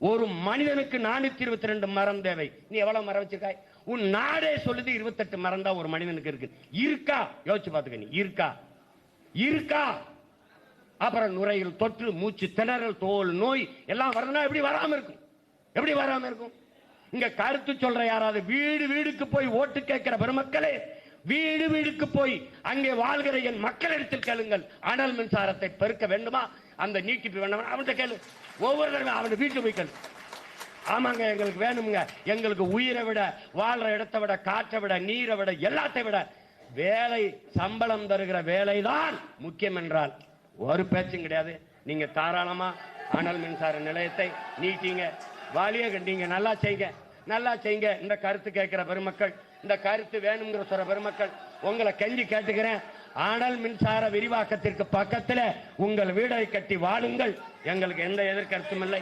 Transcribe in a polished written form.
ஒரு மனிதனுக்கு 422 மரம் தேவை. நீ எவ்வளவு மரம் வச்சிருக்காய்? உன் நாடே சொல்லுது 28 மரம் தான் ஒரு மனிதனுக்கு இருக்கு. இருக்கா? யோசிச்சு பாத்துக்க. நீ இருக்கா? அப்புறம் நுரையில் தொற்று, மூச்சு திணறல், தோல் நோய் எல்லாம் வரணும். எப்படி வராம இருக்கும்? இங்க கருத்து சொல்ற யாராவது வீடு வீடுக்கு போய் ஓட்டு கேட்கிற பெருமக்களே, வீடு வீடுக்கு போய் அங்கே வாழ்கிற என் மக்களிடத்தில் கேளுங்கள். அனல் மின்சாரத்தை பெருக்க வேண்டுமா? அந்த நீட்டிப்பு வேண்டாம் அவன்கிட்ட கேளு. ஒவ்வொரு தடவை அவன் வீட்டுக்கு போய் கேளு. ஆமாங்க, எங்களுக்கு வேணுங்க. எங்களுக்கு உயிரை விட, வாழ்ற இடத்தை விட, காற்றை விட, நீரை விட, எல்லாத்தை விட வேலை, சம்பளம் தருகிற வேலைதான் முக்கியம் என்றால் ஒரு பேச்சும் கிடையாது. நீங்க தாராளமா அனல் மின்சார நிலையத்தை நீட்டிங்க, வாலிய கண்டிங்க, நல்லா செய்யுங்க. இந்த கருத்து கேட்கிற பெருமக்கள், இந்த கருத்து வேணுங்கிற சொல்ற பெருமக்கள், உங்களை கெஞ்சி கேட்டுக்கிறேன். அனல் மின்சார விரிவாக்கத்திற்கு பக்கத்தில் உங்கள் வீடை கட்டி வாழுங்கள். எங்களுக்கு எந்த எதிர்கருத்தும் இல்லை.